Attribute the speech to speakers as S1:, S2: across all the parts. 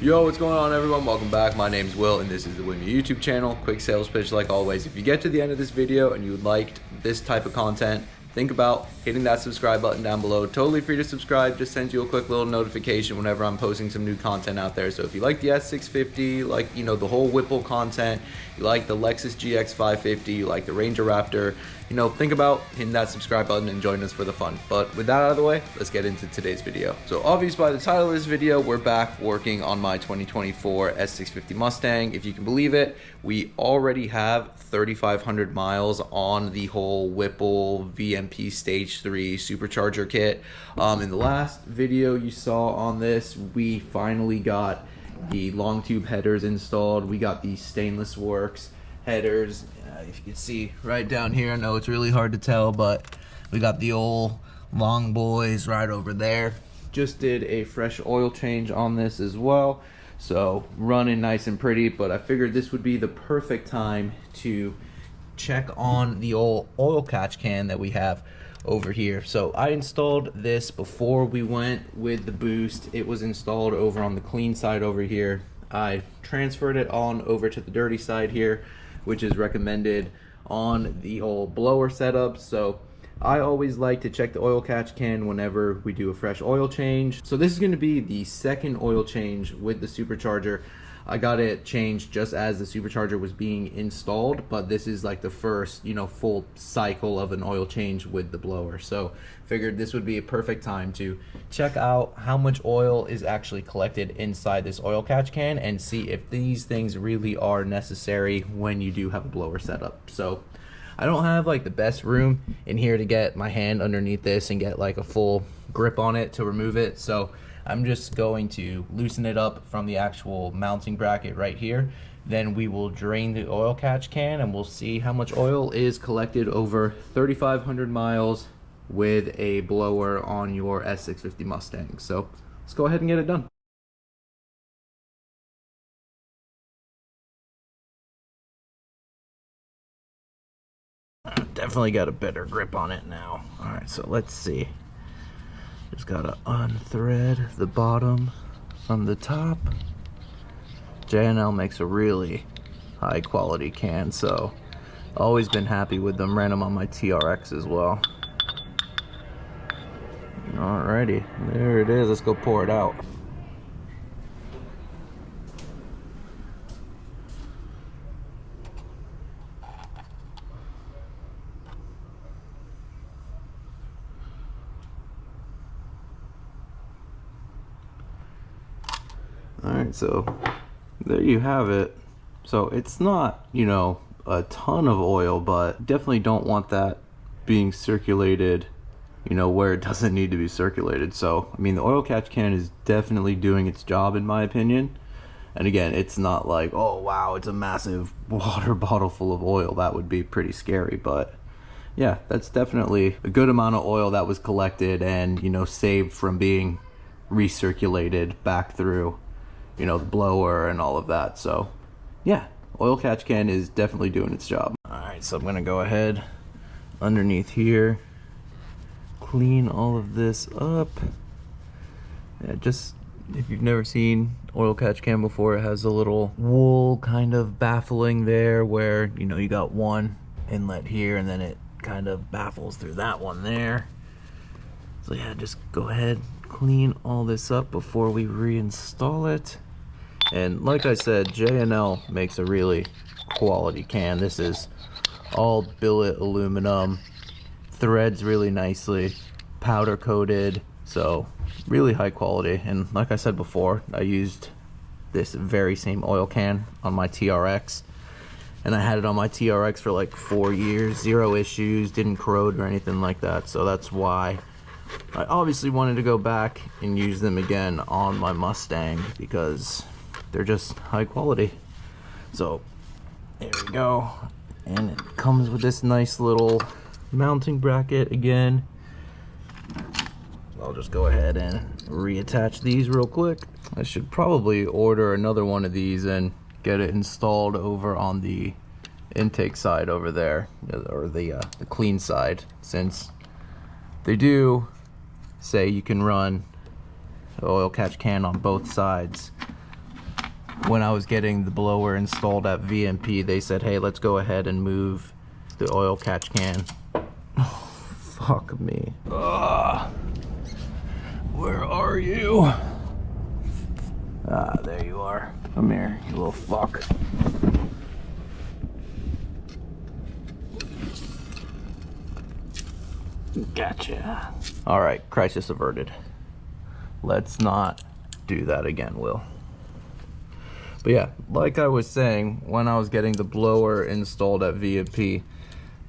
S1: Yo, what's going on everyone? Welcome back. My name's Will and this is the Wimmy YouTube channel. Quick sales pitch like always. If you get to the end of this video and you liked this type of content, think about hitting that subscribe button down below. Totally free to subscribe. Just sends you a quick little notification whenever I'm posting some new content out there. So if you like the S650, like, you know, the whole Whipple content, you like the Lexus GX 550, you like the Ranger Raptor, you know, think about hitting that subscribe button and join us for the fun. But with that out of the way, let's get into today's video. So obvious by the title of this video, we're back working on my 2024 S650 Mustang. If you can believe it, we already have 3,500 miles on the whole Whipple VMP Stage 3 supercharger kit. In the last video you saw on this, we finally got the long tube headers installed. We got the stainless works headers. If you can see right down here, I know it's really hard to tell, but we got the old long boys right over there. Just did a fresh oil change on this as well, so running nice and pretty. But I figured this would be the perfect time to check on the old oil catch can that we have over here. So I installed this before we went with the boost. It was installed over on the clean side over here. I transferred it on over to the dirty side here, which is recommended on the old blower setup. So I always like to check the oil catch can whenever we do a fresh oil change. So this is going to be the second oil change with the supercharger. I got it changed just as the supercharger was being installed, but this is like the first, you know, full cycle of an oil change with the blower. So figured this would be a perfect time to check out how much oil is actually collected inside this oil catch can and see if these things really are necessary when you do have a blower setup. So I don't have like the best room in here to get my hand underneath this and get like a full grip on it to remove it. So I'm just going to loosen it up from the actual mounting bracket right here. Then we will drain the oil catch can and we'll see how much oil is collected over 3,500 miles with a blower on your S650 Mustang. So let's go ahead and get it done. Definitely got a better grip on it now. All right, so let's see. Just gotta unthread the bottom from the top. J&L makes a really high quality can, so always been happy with them. Ran them on my TRX as well. Alrighty, there it is. Let's go pour it out. Alright, so there you have it. So it's not, you know, a ton of oil, but definitely don't want that being circulated, you know, where it doesn't need to be circulated. So, I mean, the oil catch can is definitely doing its job in my opinion. And again, it's not like, oh wow, it's a massive water bottle full of oil. That would be pretty scary, but yeah, that's definitely a good amount of oil that was collected and, you know, saved from being recirculated back through, you know, the blower and all of that. So yeah, oil catch can is definitely doing its job. All right, so I'm gonna go ahead underneath here, clean all of this up. Yeah, just if you've never seen oil catch can before, it has a little wool kind of baffling there where, you know, you got one inlet here and then it kind of baffles through that one there. So yeah, just go ahead, clean all this up before we reinstall it. And like I said, J&L makes a really quality can. This is all billet aluminum, threads really nicely, powder coated, so really high quality. And like I said before, I used this very same oil can on my TRX, and I had it on my TRX for like 4 years, zero issues, didn't corrode or anything like that. So that's why I obviously wanted to go back and use them again on my Mustang, because they're just high quality. So there we go, and it comes with this nice little mounting bracket again. I'll just go ahead and reattach these real quick. I should probably order another one of these and get it installed over on the intake side over there, or the clean side, since they do say you can run the oil catch can on both sides when I was getting the blower installed at VMP, they said, hey, let's go ahead and move the oil catch can. Oh, fuck me. Where are you? Ah, there you are. Come here, you little fuck. Gotcha. All right, crisis averted. Let's not do that again, Will. But yeah, like I was saying, when I was getting the blower installed at VMP,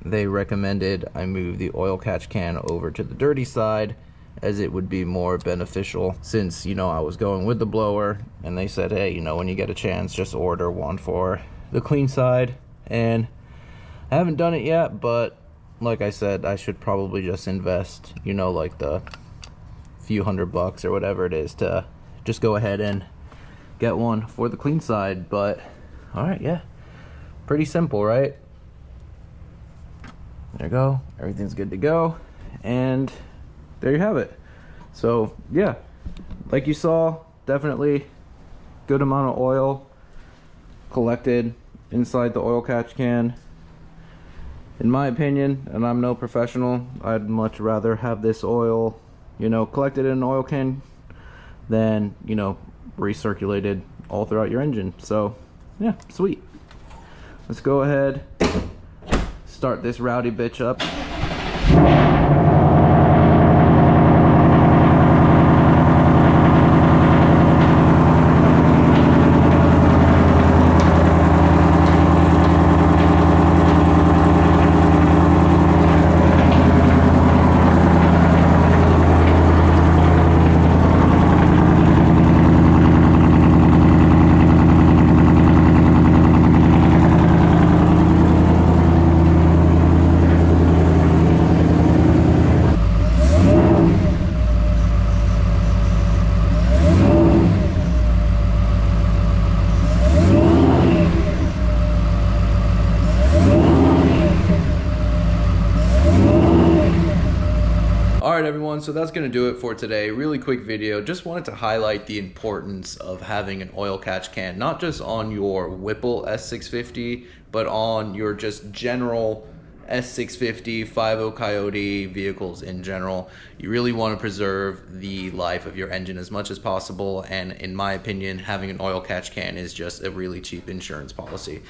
S1: they recommended I move the oil catch can over to the dirty side, as it would be more beneficial since, you know, I was going with the blower, and they said, hey, you know, when you get a chance, just order one for the clean side. And I haven't done it yet, but like I said, I should probably just invest, you know, like the few $100 or whatever it is to just go ahead and get one for the clean side. But all right, yeah, pretty simple, right? There you go, everything's good to go, and there you have it. So yeah, like you saw, definitely good amount of oil collected inside the oil catch can. In my opinion, and I'm no professional, I'd much rather have this oil, you know, collected in an oil can than, you know, recirculated all throughout your engine. So yeah, sweet. Let's go ahead, start this rowdy bitch up. Alright everyone, so that's going to do it for today. Really quick video. Just wanted to highlight the importance of having an oil catch can, not just on your Whipple S650, but on your just general S650, 5.0 Coyote vehicles in general. You really want to preserve the life of your engine as much as possible, and in my opinion, having an oil catch can is just a really cheap insurance policy.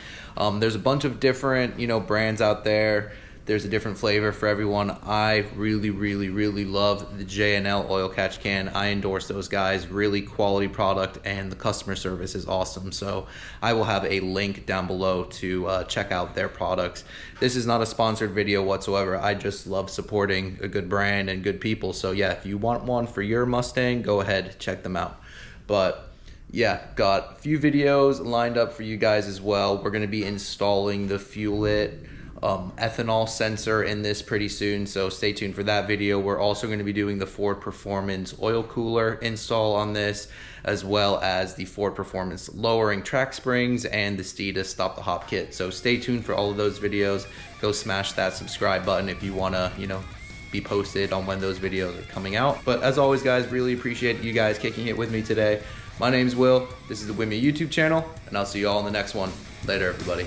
S1: There's a bunch of different, you know, brands out there. There's a different flavor for everyone. I really love the J&L oil catch can. I endorse those guys. Really quality product, and the customer service is awesome. So I will have a link down below to check out their products. This is not a sponsored video whatsoever. I just love supporting a good brand and good people. So yeah, if you want one for your Mustang, go ahead, check them out. But yeah, got a few videos lined up for you guys as well. We're gonna be installing the Fuel-It ethanol sensor in this pretty soon, so stay tuned for that video. We're also going to be doing the Ford Performance oil cooler install on this, as well as the Ford Performance lowering track springs and the Steeda stop the hop kit. So stay tuned for all of those videos. Go smash that subscribe button if you want to, you know, be posted on when those videos are coming out. But as always guys, really appreciate you guys kicking it with me today. My name's Will, this is the Whipple YouTube channel, and I'll see you all in the next one. Later everybody.